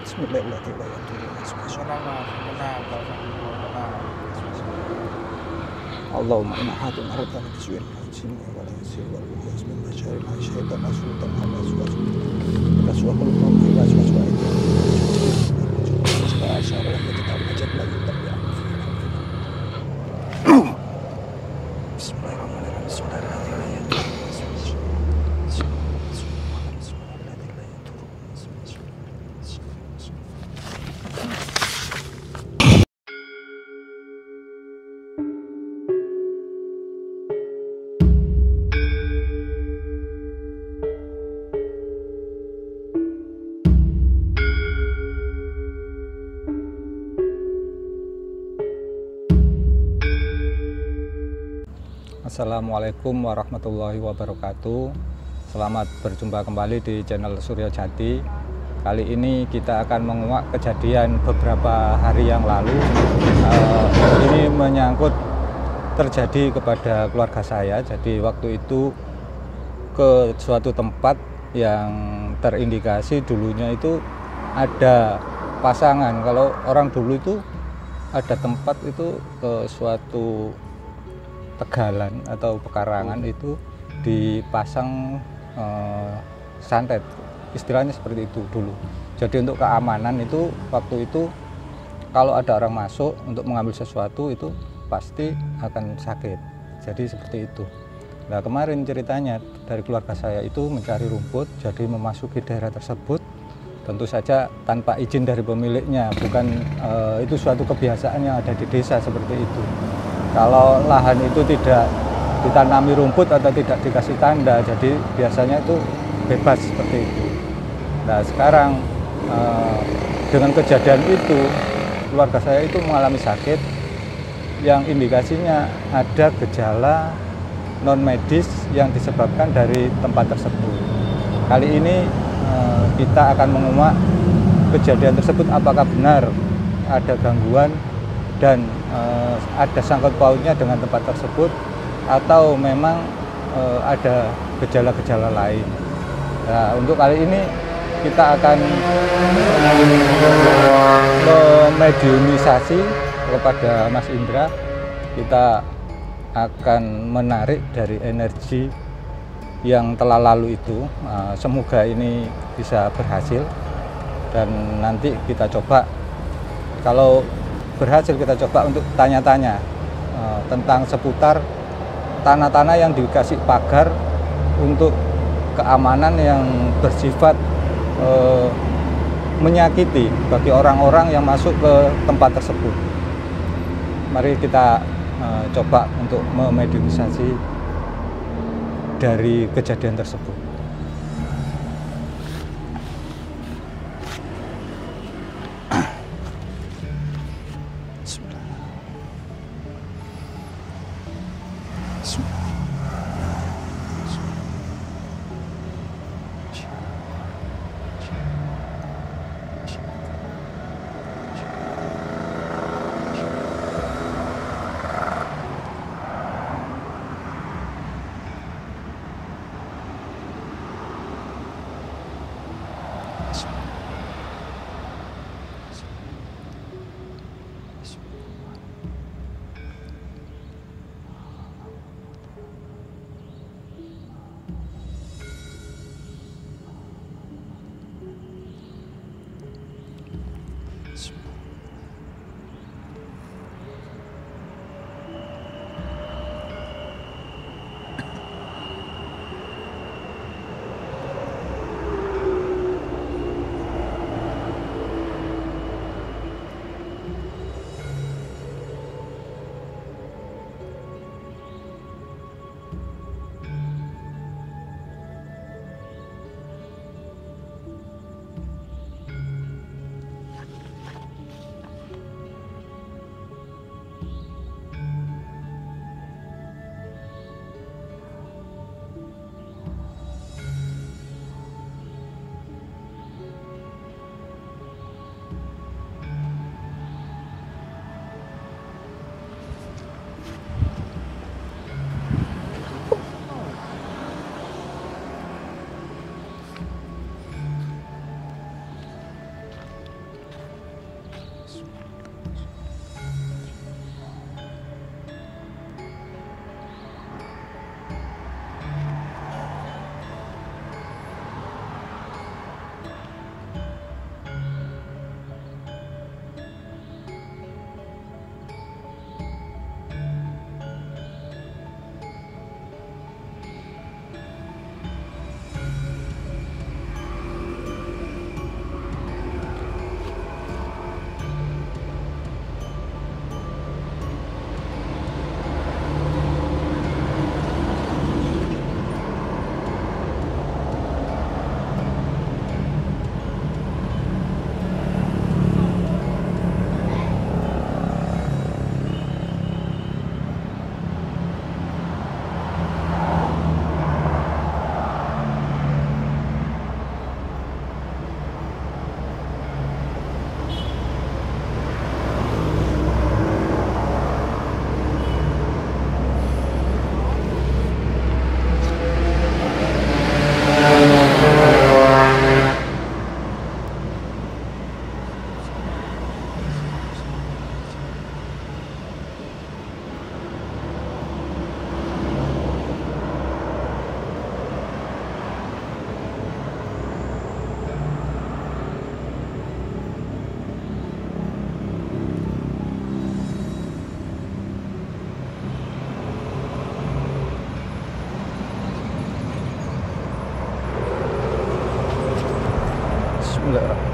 Allahumma inna hatu maradana biswil hajim wa la yasir wa la yasmin basyaril syaitan asultan ala suwasu ala suwakul qawmi wa suwasu aidi wa asyara wa kitab majad la yutab ya Bismillahirrahmanirrahim Bismillahirrahmanirrahim Assalamualaikum warahmatullahi wabarakatuh. Selamat berjumpa kembali di channel Suryo Jati. Kali ini kita akan menguak kejadian beberapa hari yang lalu. Ini menyangkut terjadi kepada keluarga saya. Jadi waktu itu ke suatu tempat yang terindikasi dulunya itu ada pasangan. Kalau orang dulu itu ada tempat itu ke suatu tegalan atau pekarangan itu dipasang santet, istilahnya seperti itu dulu. Jadi untuk keamanan itu waktu itu kalau ada orang masuk untuk mengambil sesuatu itu pasti akan sakit. Jadi seperti itu. Nah kemarin ceritanya dari keluarga saya itu mencari rumput, jadi memasuki daerah tersebut tentu saja tanpa izin dari pemiliknya, bukan itu suatu kebiasaan yang ada di desa seperti itu. Kalau lahan itu tidak ditanami rumput atau tidak dikasih tanda, jadi biasanya itu bebas seperti itu. Nah sekarang dengan kejadian itu keluarga saya itu mengalami sakit yang indikasinya ada gejala non medis yang disebabkan dari tempat tersebut. Kali ini kita akan menguak kejadian tersebut, apakah benar ada gangguan dan ada sangkut pautnya dengan tempat tersebut atau memang ada gejala-gejala lain. Nah, untuk kali ini kita akan memediumisasi kepada Mas Indra. Kita akan menarik dari energi yang telah lalu itu. Semoga ini bisa berhasil dan nanti kita coba, kalau berhasil kita coba untuk tanya-tanya tentang seputar tanah-tanah yang dikasih pagar untuk keamanan yang bersifat menyakiti bagi orang-orang yang masuk ke tempat tersebut. Mari kita coba untuk memediumisasi dari kejadian tersebut. Bismillahirrahmanirrahim.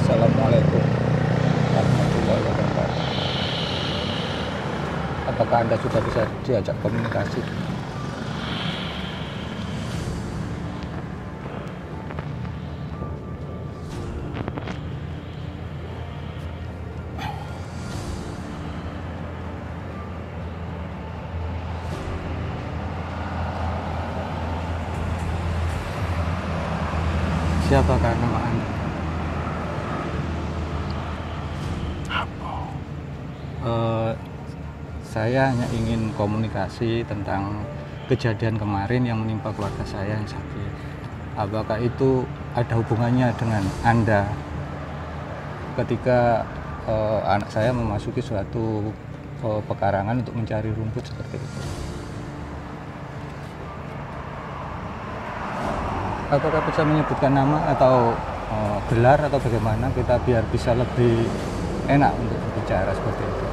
Assalamualaikum warahmatullahi wabarakatuh. Apakah Anda sudah bisa diajak komunikasi? Siapakah nama Anda? Saya hanya ingin komunikasi tentang kejadian kemarin yang menimpa keluarga saya yang sakit. Apakah itu ada hubungannya dengan Anda ketika anak saya memasuki suatu pekarangan untuk mencari rumput seperti itu? Apakah bisa menyebutkan nama atau gelar atau bagaimana kita biar bisa lebih enak untuk berbicara seperti itu?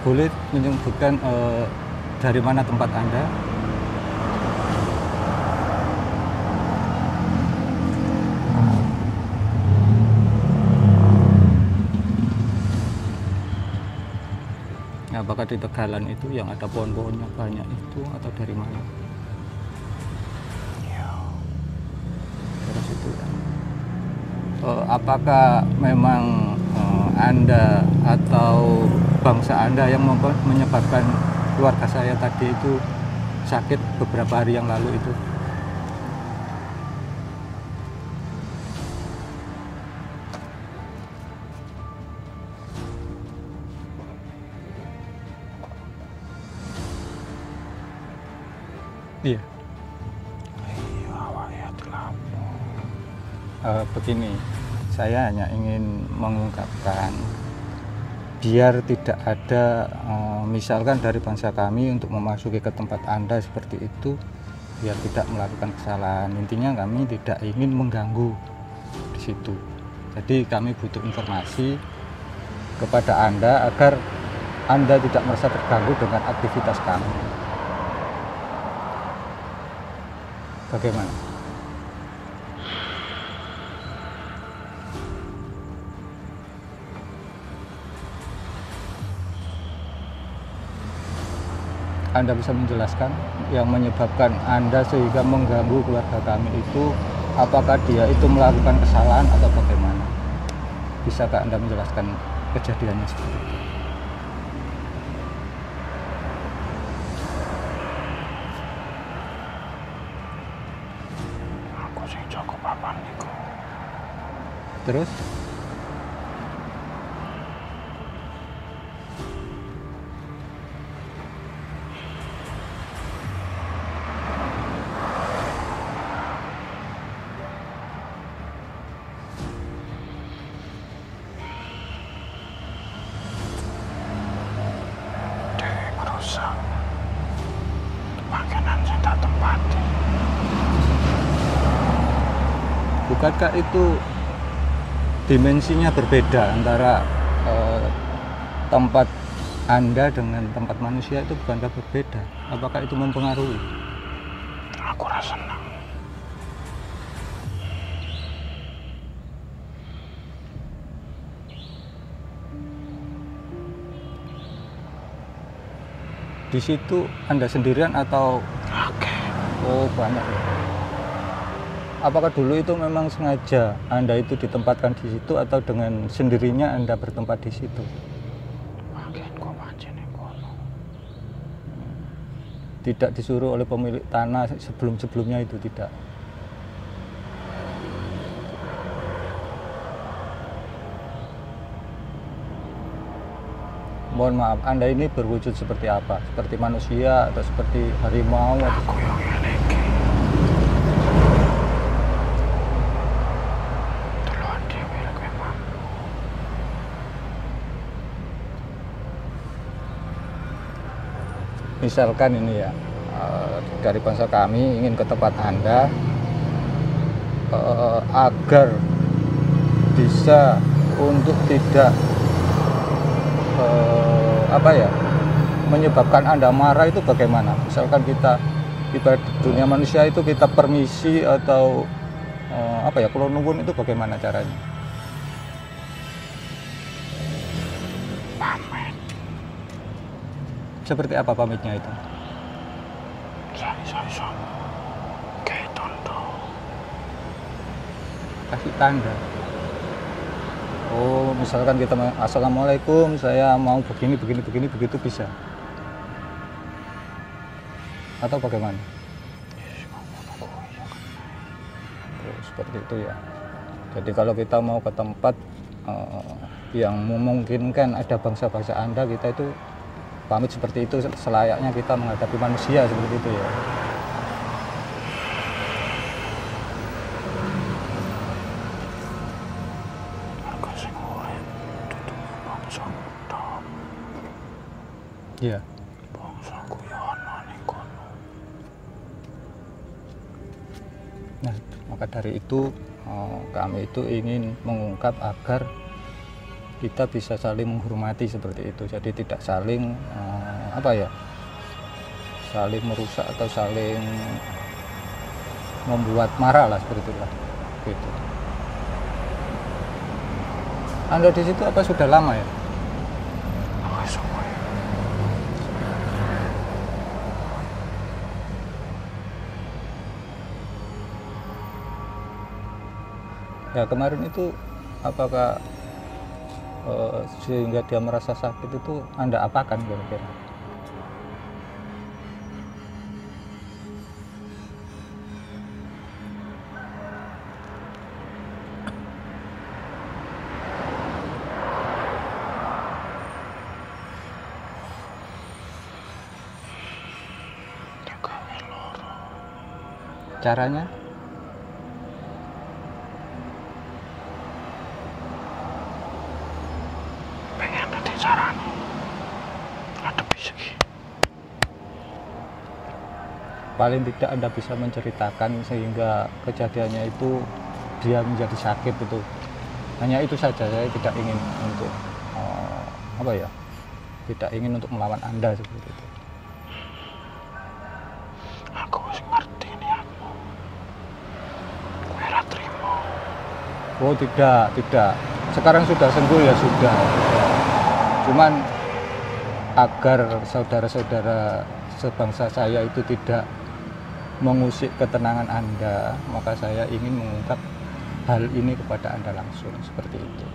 Boleh menyebutkan dari mana tempat Anda? Apakah di Tegalan itu yang ada pohon-pohonnya banyak itu atau dari mana? Terus itu ya. Apakah memang Anda atau bangsa Anda yang menyebabkan keluarga saya tadi itu sakit beberapa hari yang lalu itu? Iya. Begini, saya hanya ingin mengungkapkan biar tidak ada misalkan dari bangsa kami untuk memasuki ke tempat Anda seperti itu, biar tidak melakukan kesalahan. Intinya kami tidak ingin mengganggu di situ. Jadi kami butuh informasi kepada Anda agar Anda tidak merasa terganggu dengan aktivitas kami. Bagaimana? Anda bisa menjelaskan yang menyebabkan Anda sehingga mengganggu keluarga kami itu, apakah dia itu melakukan kesalahan atau bagaimana? Bisakah Anda menjelaskan kejadiannya seperti itu? Aku sing jaga papan niku. Terus? Makanan sing tak tempati. Bukankah itu dimensinya berbeda antara tempat Anda dengan tempat manusia itu, bukankah berbeda? Apakah itu mempengaruhi? Aku rasa senang. Di situ Anda sendirian atau Oke. oh banyak ya? Apakah dulu itu memang sengaja Anda itu ditempatkan di situ atau dengan sendirinya Anda bertempat di situ? Bagian kok pancen ning kono. tidak disuruh oleh pemilik tanah sebelum-sebelumnya itu, tidak. Mohon maaf, Anda ini berwujud seperti apa? Seperti manusia atau seperti harimau atau Aku yang ngene iki. Deloken dhewe lek kowe mampu. misalkan ini ya, dari bangsa kami ingin ke tempat Anda agar bisa untuk tidak menyebabkan Anda marah, itu bagaimana? Misalkan kita ibarat dunia manusia itu kita permisi atau kalau nuwun itu bagaimana caranya? Pamit. Seperti apa pamitnya itu? Saya kayak tondo. Kasih tanda. Oh, misalkan kita assalamualaikum, saya mau begini begitu bisa. Atau bagaimana? Oh, seperti itu ya. Jadi kalau kita mau ke tempat yang memungkinkan ada bangsa-bangsa Anda, kita itu pamit seperti itu, selayaknya kita menghadapi manusia seperti itu ya. Aku sing urip dudu bangsa tok. Iya. Bangsaku yo ana ning kono. Nah, maka dari itu kami itu ingin mengungkap agar kita bisa saling menghormati seperti itu. Jadi tidak saling saling merusak atau saling membuat marah lah, seperti itulah. Gitu. Anda di situ apa sudah lama ya? Aku semua. Ya kemarin itu apakah sehingga dia merasa sakit itu Anda apakan kira-kira? Gawe loro. Caranya? Pengen nanti carane. Ngadepi segi. Paling tidak Anda bisa menceritakan sehingga kejadiannya itu dia menjadi sakit itu. Hanya itu saja, saya tidak ingin untuk tidak ingin untuk melawan Anda seperti itu. Aku wis ngerti niatmu. Kowe ora trimo. Oh tidak. Sekarang sudah sembuh ya sudah. Cuman agar saudara-saudara sebangsa saya itu tidak mengusik ketenangan Anda, maka saya ingin mengungkap hal ini kepada Anda langsung, seperti itu.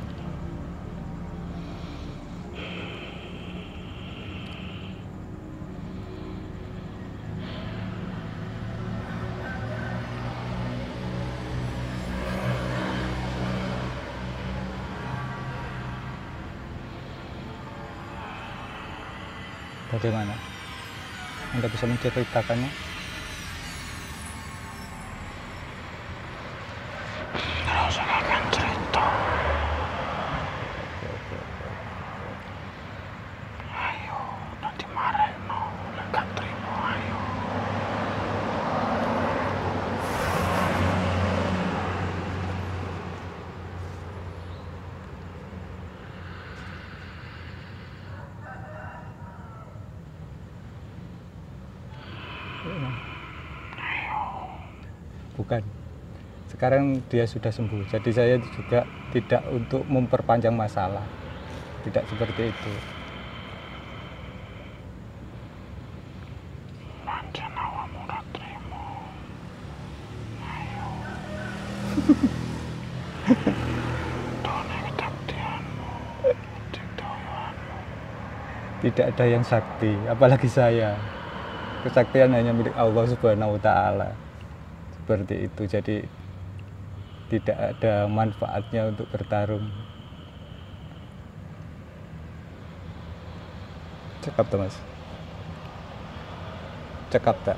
Bagaimana? Anda bisa menceritakannya? Ora usah kakek cerita. Ayo, nanti marahno. Lek gak trimo ayo. Bukan. Sekarang dia sudah sembuh. Jadi saya juga tidak untuk memperpanjang masalah. Tidak seperti itu. Pancen awakmu ora trimo. Ayo. Done kedaktianmu. Dikdoyanmu. Tidak ada yang sakti, apalagi saya. Kesaktian hanya milik Allah Subhanahu wa Ta'ala. Seperti itu. Jadi tidak ada manfaatnya untuk bertarung. Cekap tak, Mas? Cekap tak?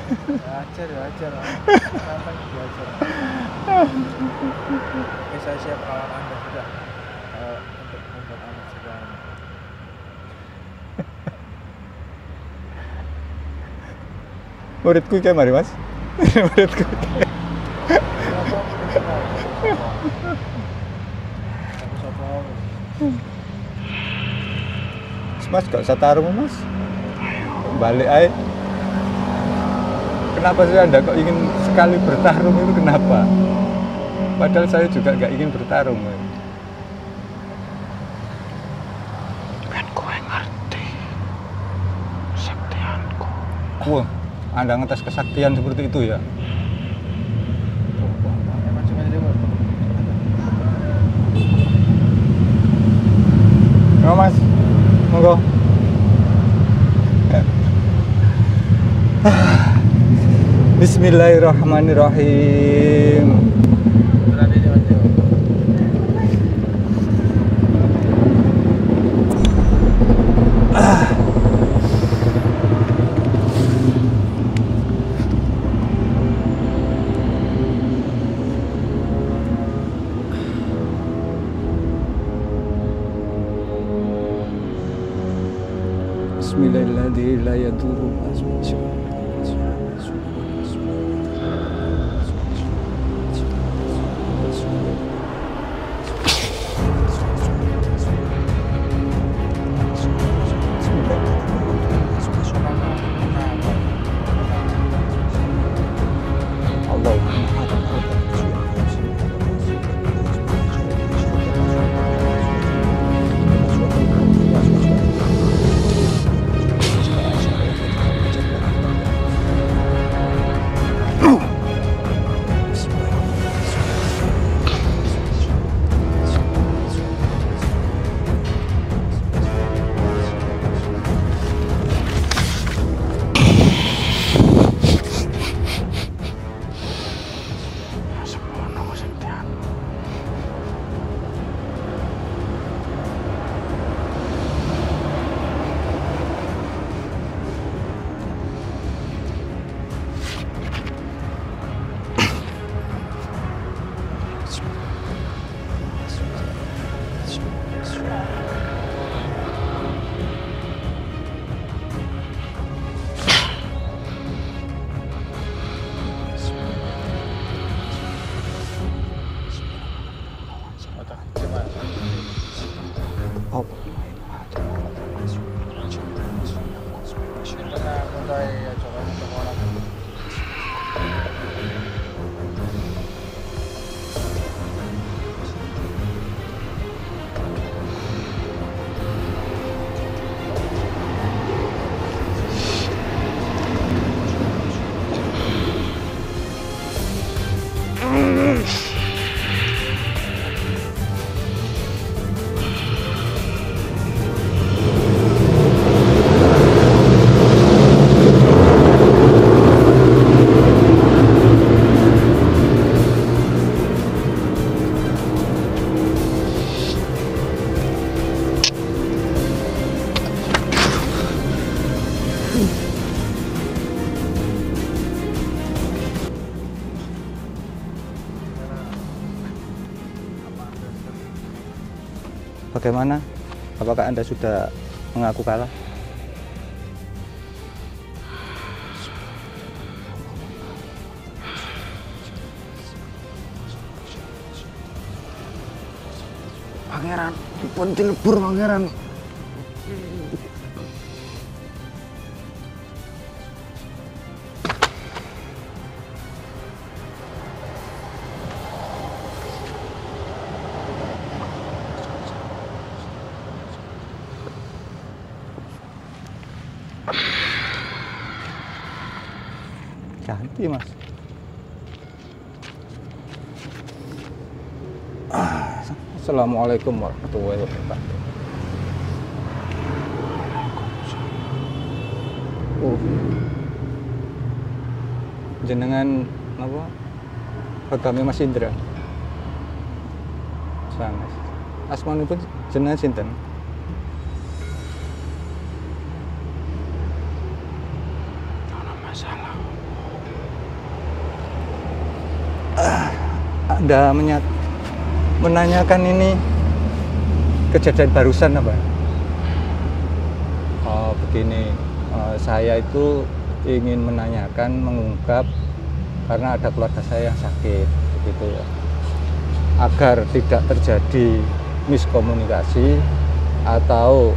Ajar. Apa yang diajar? Oke, saya siap melawan Anda juga untuk membuat Anda juga. Muridku kayak mari, Mas. Muridku. Mas gak usah tarung, Mas. Balik aja. Kenapa sih Anda kok ingin sekali bertarung itu kenapa? Padahal saya juga gak ingin bertarung. Kan kowe ngerti kesaktianku. Wah, Anda ngetes kesaktian seperti itu ya? Oh, Mas, monggo. Bismillahirrahmanirrahim. Bismillahirrahmanirrahim. La yadurru ma Bagaimana? Apakah Anda sudah mengaku kalah? Pangeran, dipun dilebur pangeran. Ganti, Mas. Assalamualaikum warahmatullahi wabarakatuh. Oh, jenengan apa? Agame Mas Indra. Sanes. Asmanipun jenengan sinten? Ono masalah. Anda menanyakan ini kejadian barusan apa? Oh, begini. Saya itu ingin menanyakan, mengungkap karena ada keluarga saya yang sakit, begitu ya. Agar tidak terjadi miskomunikasi atau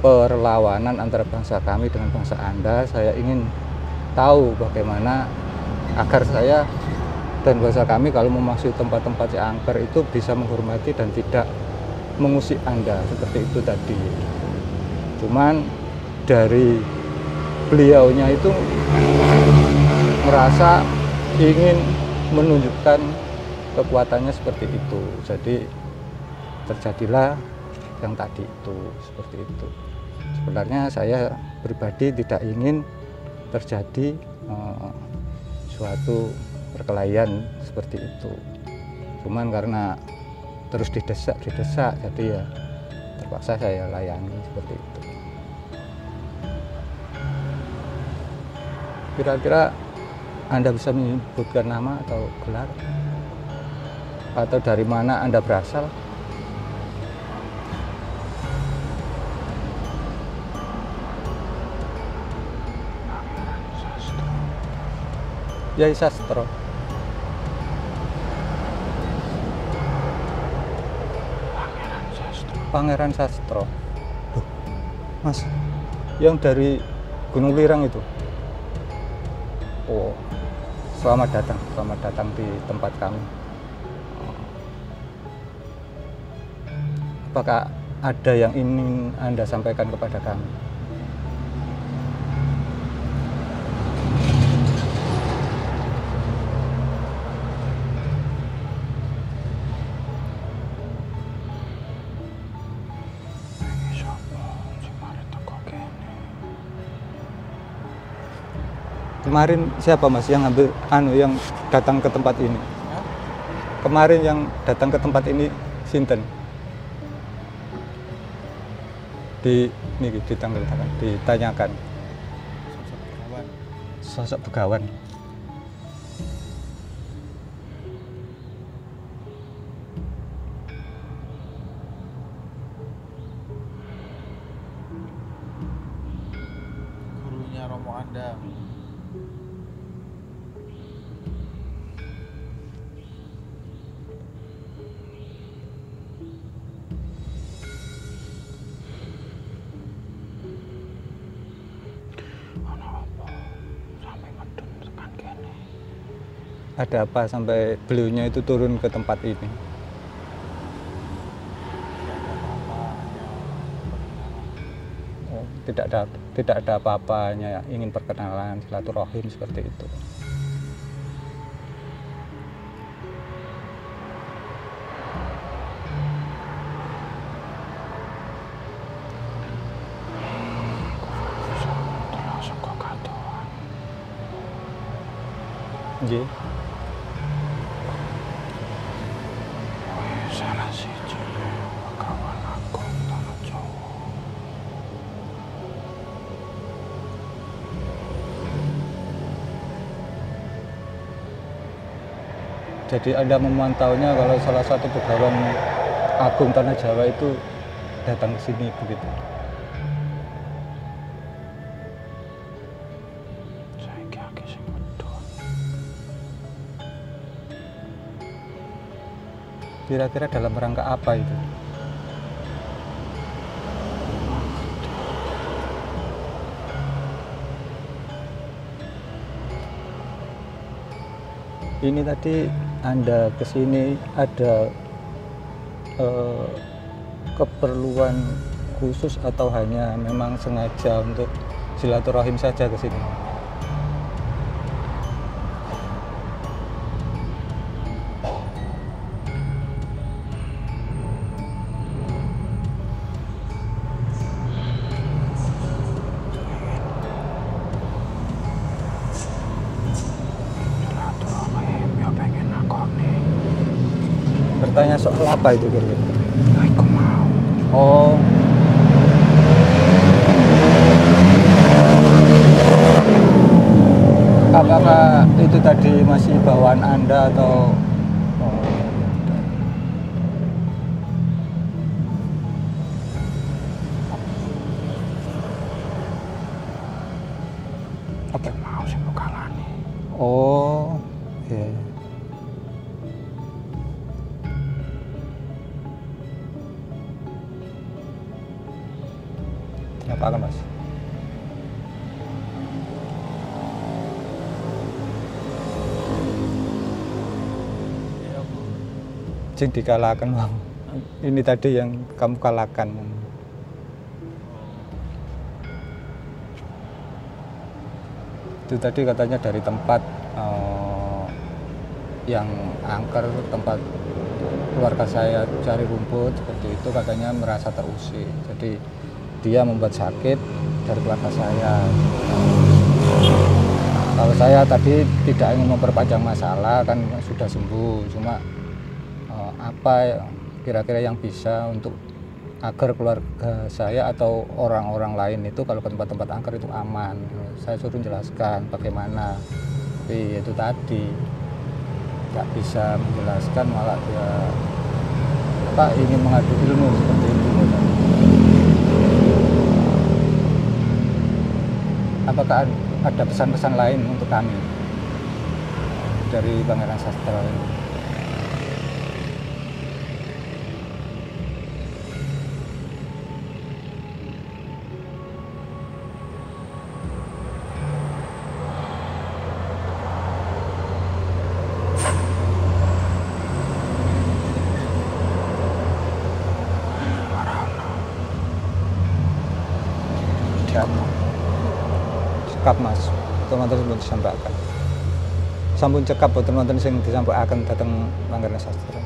perlawanan antara bangsa kami dengan bangsa Anda, saya ingin tahu bagaimana agar saya dan bangsa kami kalau memasuki tempat-tempat yang angker itu bisa menghormati dan tidak mengusik Anda seperti itu tadi. Cuman dari beliaunya itu merasa ingin menunjukkan kekuatannya seperti itu, jadi terjadilah yang tadi itu, seperti itu. Sebenarnya saya pribadi tidak ingin terjadi suatu perkelahian seperti itu, cuman karena terus didesak jadi ya terpaksa saya layani seperti itu. Kira-kira Anda bisa menyebutkan nama atau gelar? Atau dari mana Anda berasal? Yai Sastro. Pangeran Sastro. Loh, Mas, yang dari Gunung Lirang itu? Oh, selamat datang di tempat kami. Apakah ada yang ingin Anda sampaikan kepada kami? Kemarin siapa Mas yang yang datang ke tempat ini? Kemarin yang datang ke tempat ini sinten? Ditanyakan. Sosok begawan. Gurunya Romo Anda. Ada apa sampai beliaunya itu turun ke tempat ini? Oh, tidak ada apa-apanya, ingin perkenalan, silaturahim seperti itu. Nggih. Salah siji kawan aku tanah Jawa. Jadi Anda memantaunya kalau salah satu pegawan agung tanah Jawa itu datang ke sini begitu. Saiki akeh sing medhot. Kira-kira dalam rangka apa itu? Ini tadi Anda kesini ada keperluan khusus atau hanya memang sengaja untuk silaturahim saja ke sini? Tanya soal apa itu kira-kira? Aku mau. Oh. Apakah itu tadi masih bawaan Anda atau Apa mau sing kalane? oh, iya. Apa kan Mas? Jing dikalahkan Bang. Ini tadi yang kamu kalahkan. Itu tadi katanya dari tempat yang angker, tempat keluarga saya cari rumput seperti itu, katanya merasa terusik. Jadi dia membuat sakit dari keluarga saya. Kalau saya tadi tidak ingin memperpanjang masalah, kan sudah sembuh, cuma apa kira-kira yang bisa untuk agar keluarga saya atau orang-orang lain itu kalau ke tempat-tempat angker itu aman. Saya suruh jelaskan bagaimana, tapi itu tadi nggak bisa menjelaskan, malah dia ingin mengadu ilmu seperti itu. Apakah ada pesan-pesan lain untuk kami dari Pangeran Sastra ini? Cekap Mas, teman-teman sebelum disampaikan. Sampun cekap teman-teman yang disampaikan datang Pangeran Sastra.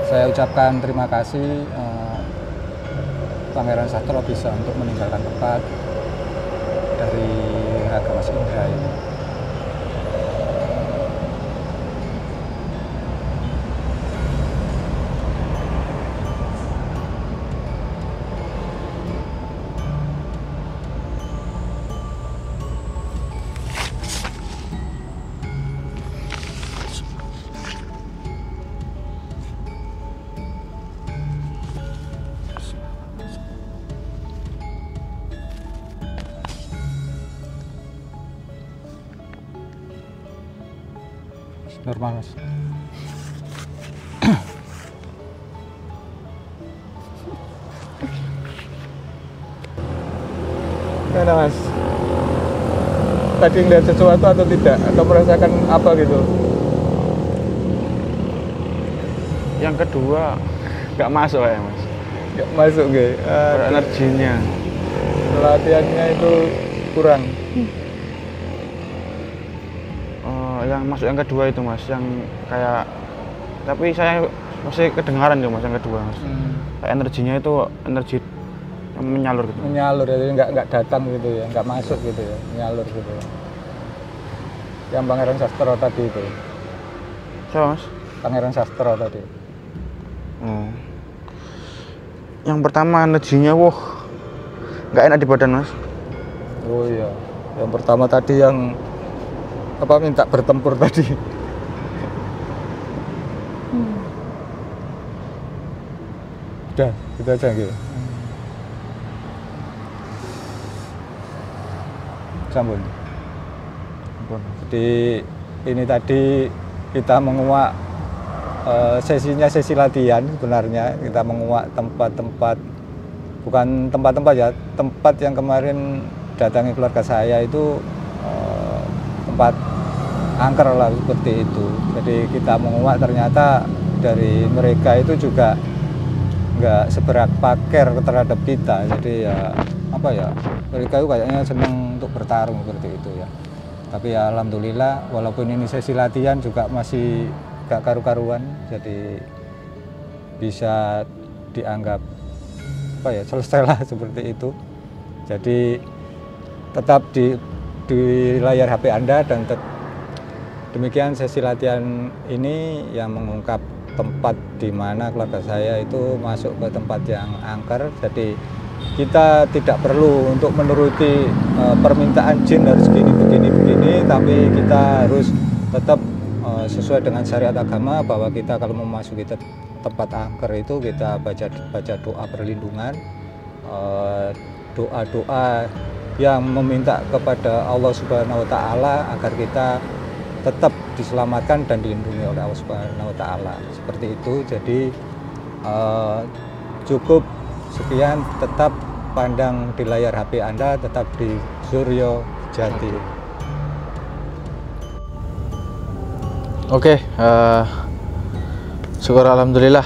Saya ucapkan terima kasih Pangeran Sastra bisa untuk meninggalkan tempat dari Raga Mas Indra ini. Normal Mas. Gimana Mas? Tadi ngeliat sesuatu atau tidak? Atau merasakan apa gitu? Yang kedua nggak masuk ya Mas. Nggak masuk gak? Energinya. Latihannya itu kurang. Yang masuk yang kedua itu Mas, yang kayak, tapi saya masih kedengaran ya Mas yang kedua Mas. Kayak energinya itu energi yang menyalur gitu. Menyalur ya, jadi nggak datang gitu ya, nggak masuk gitu ya, menyalur gitu ya. Yang Pangeran Sastra tadi itu. Siapa Mas? Pangeran Sastra tadi. Yang pertama energinya nggak enak di badan Mas. Oh iya, yang pertama tadi yang minta bertempur tadi. Udah, gitu aja gitu. Sampun. Jadi ini tadi kita menguak sesinya sesi latihan sebenarnya. Kita menguak tempat-tempat, bukan tempat-tempat ya, tempat yang kemarin datangi keluarga saya itu tempat angker lah seperti itu. Jadi kita menguak ternyata dari mereka itu juga nggak seberapa care terhadap kita. Jadi ya mereka itu kayaknya senang untuk bertarung seperti itu ya. Tapi ya alhamdulillah walaupun ini sesi latihan juga masih gak karu-karuan, jadi bisa dianggap selesai lah seperti itu. Jadi tetap di layar HP Anda dan Demikian sesi latihan ini yang mengungkap tempat di mana keluarga saya itu masuk ke tempat yang angker. Jadi kita tidak perlu untuk menuruti permintaan jin harus begini, tapi kita harus tetap sesuai dengan syariat agama bahwa kita kalau memasuki tempat angker itu kita baca doa perlindungan, doa-doa yang meminta kepada Allah Subhanahu wa Ta'ala agar kita tetap diselamatkan dan dilindungi oleh Allah Subhanahu wa Ta'ala. Seperti itu. Jadi cukup sekian, tetap pandang di layar HP Anda, tetap di Suryo Jati. Oke, syukur alhamdulillah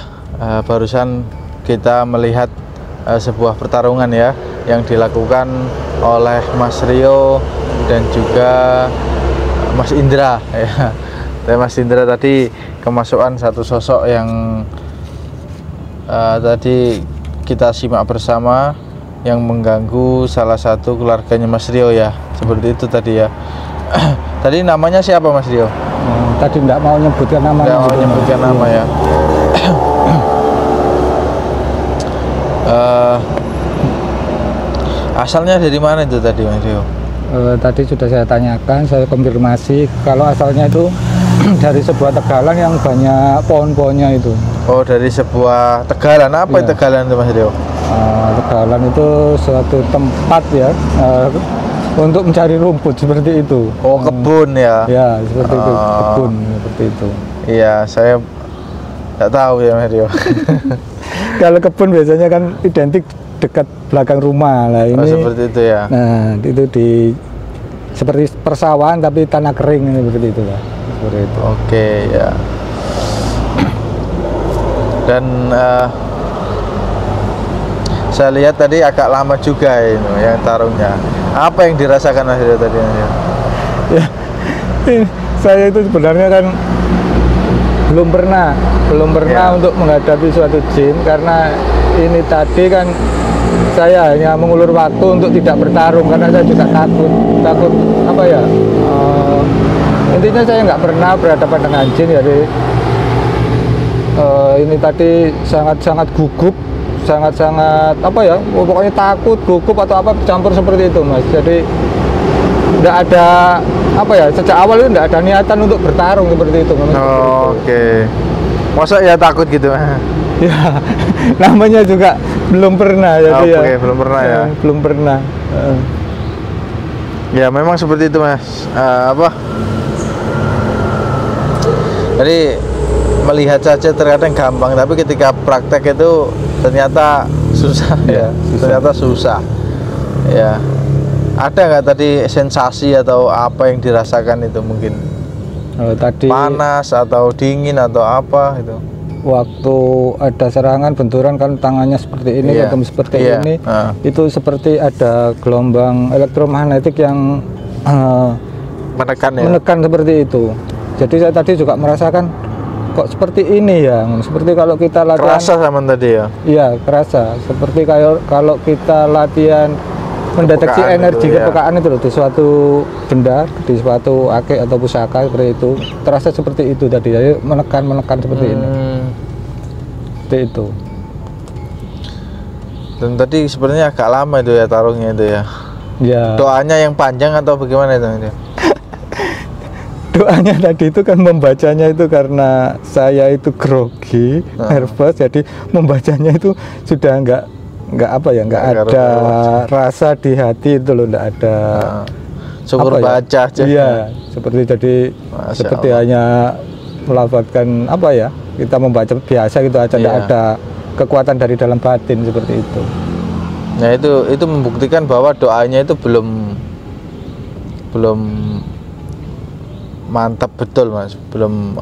barusan kita melihat sebuah pertarungan ya yang dilakukan oleh Mas Rio dan juga Mas Indra ya. Dan Mas Indra tadi kemasukan satu sosok yang tadi kita simak bersama yang mengganggu salah satu keluarganya Mas Rio ya, seperti itu tadi ya. Tadi namanya siapa Mas Rio? Tadi tidak mau nyebutkan nama. Tidak mau nyebutkan nama ya. Asalnya dari mana itu tadi Mas Rio? Tadi sudah saya tanyakan, saya konfirmasi kalau asalnya itu dari sebuah tegalan yang banyak pohon-pohonnya itu. Oh, dari sebuah tegalan. Apa itu tegalan itu Mas Rio? Tegalan itu suatu tempat ya untuk mencari rumput seperti itu. Oh, kebun ya? Ya, seperti itu, kebun seperti itu. Iya, saya nggak tahu ya Mas Rio. Kalau kebun biasanya kan identik dekat belakang rumah lah ini. Oh, seperti itu ya. Nah, itu seperti persawahan tapi tanah kering seperti itu lah. Seperti itu. Oke ya. Dan saya lihat tadi agak lama juga ini yang tarungnya. Apa yang dirasakan Mas Rio tadi? Ya, saya itu sebenarnya kan belum pernah untuk menghadapi suatu jin, karena ini tadi kan saya hanya mengulur waktu untuk tidak bertarung karena saya juga takut apa ya, intinya saya nggak pernah berhadapan dengan jin. Jadi ini tadi sangat gugup, sangat apa ya, pokoknya takut, gugup atau apa campur seperti itu Mas. Jadi tidak ada apa ya, sejak awal itu tidak ada niatan untuk bertarung seperti itu. Oke. Masa ya takut gitu? Ya, namanya juga belum pernah jadi ya. Belum pernah ya. Belum pernah. Ya memang seperti itu Mas. Jadi melihat saja terkadang gampang, tapi ketika praktek itu ternyata susah ya. Ternyata susah. Ya. Ada nggak tadi sensasi atau apa yang dirasakan itu mungkin? Tadi panas atau dingin atau apa itu? Waktu ada serangan benturan kan tangannya seperti ini, ketemu seperti ini, itu seperti ada gelombang elektromagnetik yang menekan seperti itu. Jadi saya tadi juga merasakan kok seperti ini ya, seperti kalau kita latihan. Kerasa sama tadi ya? Iya, kerasa. Seperti kalau kita latihan mendeteksi energi kepekaan itu loh, di suatu benda, di suatu akik atau pusaka seperti itu, terasa seperti itu tadi. Jadi menekan seperti ini. Seperti itu. Dan tadi sebenarnya agak lama itu ya tarungnya itu ya. Ya. Doanya yang panjang atau bagaimana itu? Doanya tadi itu kan membacanya itu karena saya itu grogi, nervous, jadi membacanya itu sudah nggak apa ya, nggak ada rasa di hati itu loh, nggak ada. Syukur baca aja. Iya, seperti jadi seperti hanya melafalkan apa ya, kita membaca biasa gitu aja, nggak ada kekuatan dari dalam batin seperti itu. Nah itu membuktikan bahwa doanya itu belum mantap betul Mas, belum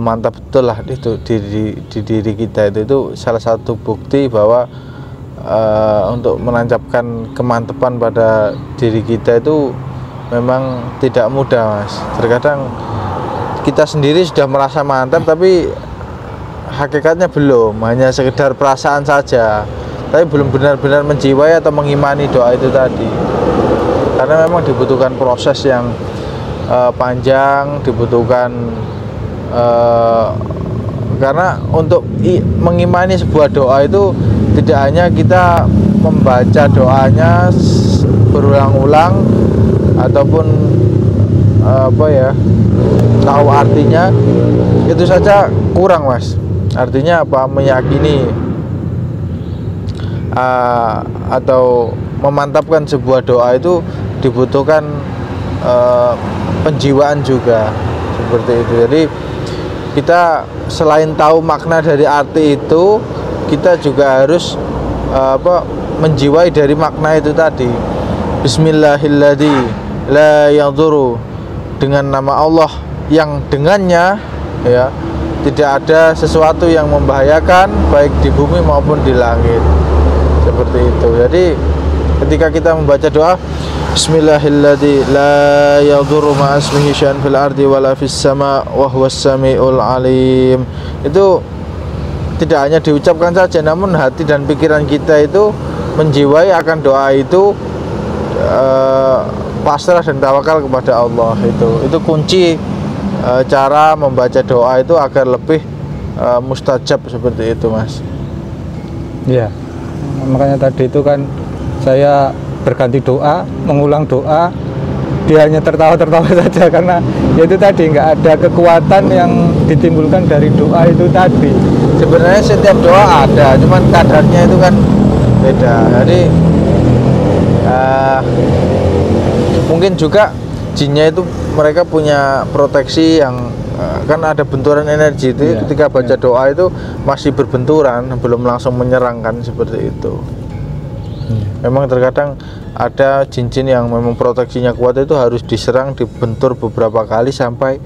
mantap betul lah itu di diri kita. Itu salah satu bukti bahwa untuk menancapkan kemantapan pada diri kita itu memang tidak mudah Mas. Terkadang kita sendiri sudah merasa mantap tapi hakikatnya belum, hanya sekedar perasaan saja, tapi belum benar-benar menjiwai atau mengimani doa itu tadi, karena memang dibutuhkan proses yang panjang, dibutuhkan karena untuk mengimani sebuah doa itu tidak hanya kita membaca doanya berulang-ulang ataupun tahu artinya, itu saja kurang, Mas. Artinya apa? Meyakini atau memantapkan sebuah doa itu dibutuhkan penjiwaan juga, seperti itu. Jadi kita selain tahu makna dari arti itu, kita juga harus menjiwai dari makna itu tadi. Bismillahilladzi la yadhuru, dengan nama Allah yang dengannya ya tidak ada sesuatu yang membahayakan baik di bumi maupun di langit, seperti itu. Jadi ketika kita membaca doa Bismillahilladzi la yadhurru ma'asmihi syai'un fil ardi wala fis sama' wa huwas samiul alim, itu tidak hanya diucapkan saja, namun hati dan pikiran kita itu menjiwai akan doa itu, pasrah dan tawakal kepada Allah. Itu kunci cara membaca doa itu agar lebih mustajab, seperti itu, Mas. Iya, makanya tadi itu kan saya berganti doa, mengulang doa, dia hanya tertawa-tertawa saja, karena ya itu tadi nggak ada kekuatan yang ditimbulkan dari doa itu tadi. Sebenarnya setiap doa ada, cuman kadarnya itu kan beda. Jadi mungkin juga jinnya itu mereka punya proteksi yang kan ada benturan energi itu, iya, ketika baca doa itu masih berbenturan, belum langsung menyerang, kan seperti itu. Memang terkadang ada jin-jin yang memang proteksinya kuat, itu harus diserang, dibentur beberapa kali sampai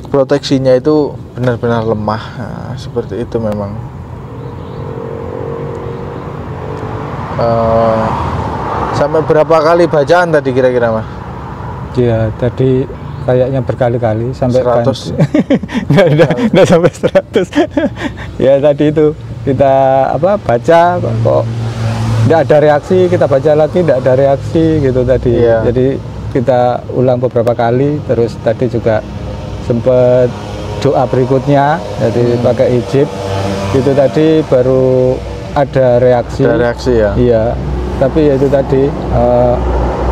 proteksinya itu benar-benar lemah. Nah, seperti itu memang. Sampai berapa kali bacaan tadi kira-kira, Mas? Ya tadi kayaknya berkali-kali sampai 100. Nggak sampai 100. Ya tadi itu kita baca kok tidak ada reaksi, kita baca lagi tidak ada reaksi gitu tadi. Iya. Jadi kita ulang beberapa kali, terus tadi juga sempat doa berikutnya, jadi pakai hijab itu tadi baru ada reaksi. Ada reaksi ya? Iya, tapi ya itu tadi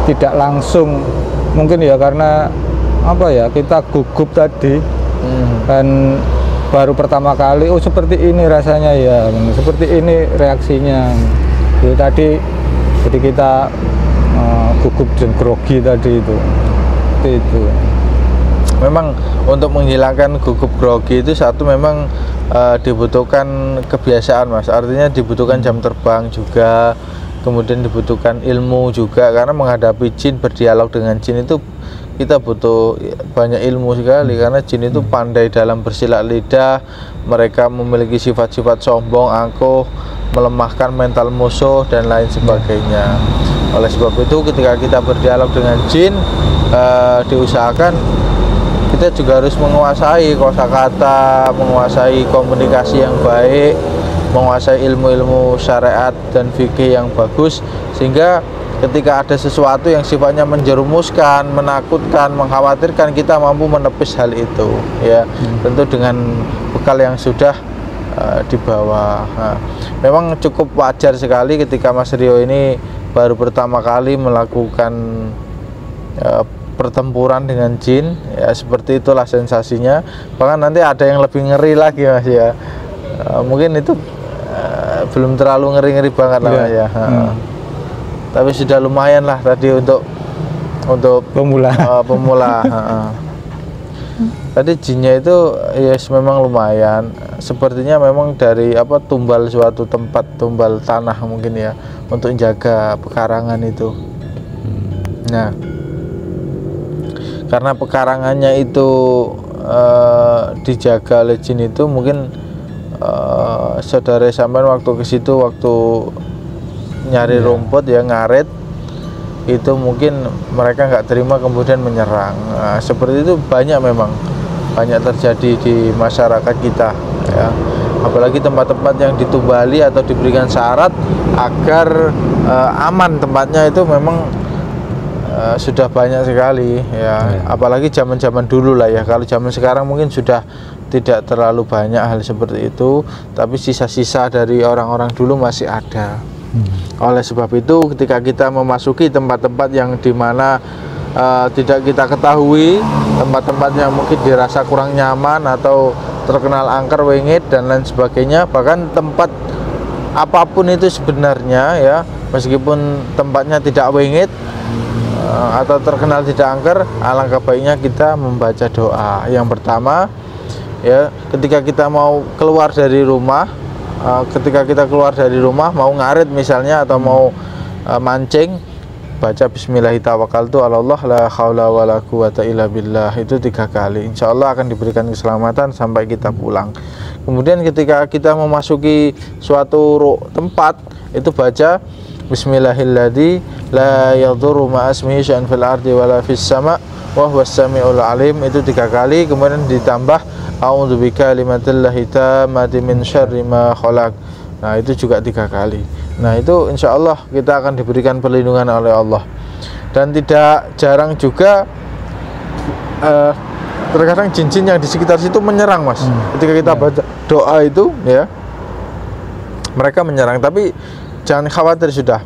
tidak langsung, mungkin ya karena kita gugup tadi kan baru pertama kali, oh seperti ini rasanya ya, seperti ini reaksinya itu tadi. Jadi kita gugup dan grogi tadi itu. Memang untuk menghilangkan gugup grogi itu satu memang dibutuhkan kebiasaan, Mas. Artinya dibutuhkan jam terbang juga, kemudian dibutuhkan ilmu juga, karena menghadapi jin, berdialog dengan jin itu kita butuh banyak ilmu sekali, karena jin itu pandai dalam bersilat lidah, mereka memiliki sifat-sifat sombong, angkuh, melemahkan mental musuh dan lain sebagainya. Oleh sebab itu ketika kita berdialog dengan jin, diusahakan kita juga harus menguasai kosakata, menguasai komunikasi yang baik, menguasai ilmu-ilmu syariat dan fikih yang bagus, sehingga ketika ada sesuatu yang sifatnya menjerumuskan, menakutkan, mengkhawatirkan, kita mampu menepis hal itu, ya. Tentu dengan bekal yang sudah dibawa. Nah, memang cukup wajar sekali ketika Mas Rio ini baru pertama kali melakukan pertempuran dengan jin, ya seperti itulah sensasinya. Bahkan nanti ada yang lebih ngeri lagi, Mas, ya. Mungkin itu belum terlalu ngeri-ngeri banget lah, ya. Tapi sudah lumayan lah tadi untuk pemula. Tadi jinnya itu yes memang lumayan. Sepertinya memang dari tumbal suatu tempat, tumbal tanah mungkin ya, untuk jaga pekarangan itu. Nah, karena pekarangannya itu dijaga oleh jin itu, mungkin saudara sampean waktu ke situ, waktu nyari rumput ya, ngarit itu, mungkin mereka nggak terima kemudian menyerang. Nah, seperti itu banyak terjadi di masyarakat kita, ya. Apalagi tempat-tempat yang ditumbali atau diberikan syarat agar aman tempatnya, itu memang sudah banyak sekali ya. Apalagi zaman-zaman dulu lah ya. Kalau zaman sekarang mungkin sudah tidak terlalu banyak hal seperti itu, tapi sisa-sisa dari orang-orang dulu masih ada. Oleh sebab itu ketika kita memasuki tempat-tempat yang dimana tidak kita ketahui, tempat-tempat yang mungkin dirasa kurang nyaman atau terkenal angker, wengit dan lain sebagainya, bahkan tempat apapun itu sebenarnya ya, meskipun tempatnya tidak wengit atau terkenal tidak angker, alangkah baiknya kita membaca doa. Yang pertama ya, ketika kita mau keluar dari rumah, mau ngarit misalnya atau mau mancing, baca bismillahirrahmanirrahim, la haula wala quwata illa billah, itu 3 kali. Insya Allah akan diberikan keselamatan sampai kita pulang. Kemudian ketika kita memasuki suatu tempat, itu baca bismillahilladzi la yadurru ma'asmihi syai'un fil ardi wala fis sama' wa huwas samiul alim, itu 3 kali. Kemudian ditambah a'udzu bikalimatillahi tammati min syarri ma khalaq. Nah, itu juga 3 kali. Nah, itu insya Allah kita akan diberikan perlindungan oleh Allah. Dan tidak jarang juga terkadang jin-jin yang di sekitar situ menyerang, Mas. Ketika kita baca doa itu ya, mereka menyerang. Tapi jangan khawatir, sudah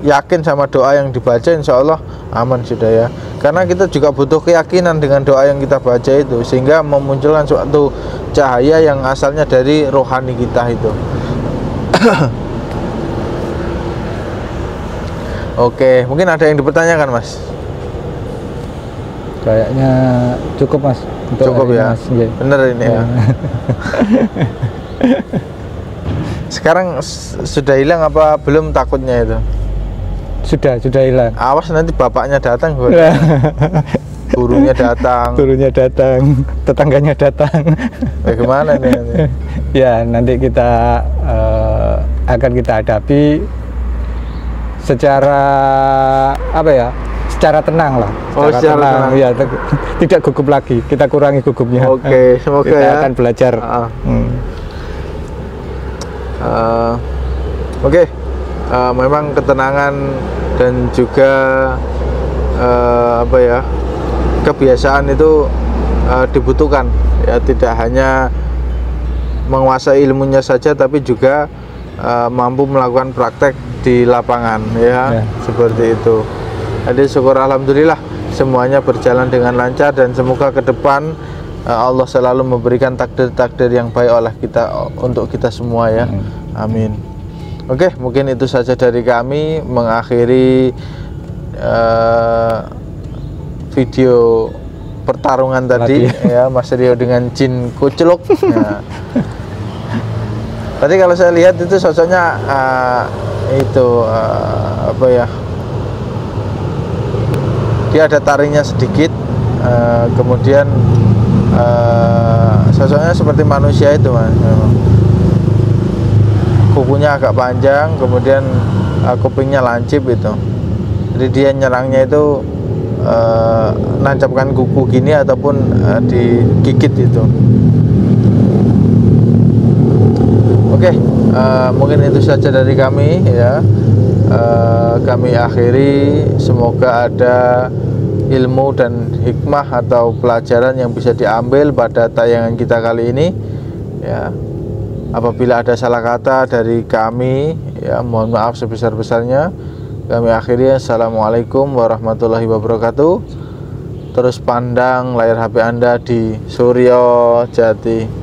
yakin sama doa yang dibaca, insya Allah aman sudah ya. Karena kita juga butuh keyakinan dengan doa yang kita baca itu, sehingga memunculkan suatu cahaya yang asalnya dari rohani kita itu. Oke, mungkin ada yang dipertanyakan, Mas? Kayaknya cukup, Mas. Cukup ya, Mas. Yeah. Bener ini ya. Sekarang sudah hilang apa belum takutnya itu? Sudah hilang. Awas nanti bapaknya datang, gurunya datang, tetangganya datang. Bagaimana nih? Ya, nanti kita akan kita hadapi secara apa ya? Secara tenang lah. Secara tenang. Ya, tidak gugup lagi. Kita kurangi gugupnya. Oke, semoga kita ya. akan belajar. Oke. Memang ketenangan dan juga kebiasaan itu dibutuhkan ya, tidak hanya menguasai ilmunya saja, tapi juga mampu melakukan praktek di lapangan ya. Seperti itu. Jadi syukur alhamdulillah semuanya berjalan dengan lancar, dan semoga ke depan Allah selalu memberikan takdir-takdir yang baik oleh kita, untuk kita semua ya. Amin. Oke, mungkin itu saja dari kami, mengakhiri video pertarungan tadi ya, Mas Rio dengan jin kuculuk. Nah, tadi kalau saya lihat itu sosoknya dia ada taringnya sedikit, kemudian sosoknya seperti manusia itu, Mas. Kukunya agak panjang, kemudian kupingnya lancip itu. Jadi dia nyerangnya itu nancapkan kuku gini ataupun digigit itu. Oke, mungkin itu saja dari kami ya. Kami akhiri, semoga ada ilmu dan hikmah atau pelajaran yang bisa diambil pada tayangan kita kali ini ya. Apabila ada salah kata dari kami ya, mohon maaf sebesar-besarnya. Kami akhiri, assalamualaikum warahmatullahi wabarakatuh. Terus pandang layar HP Anda di Suryo Jati.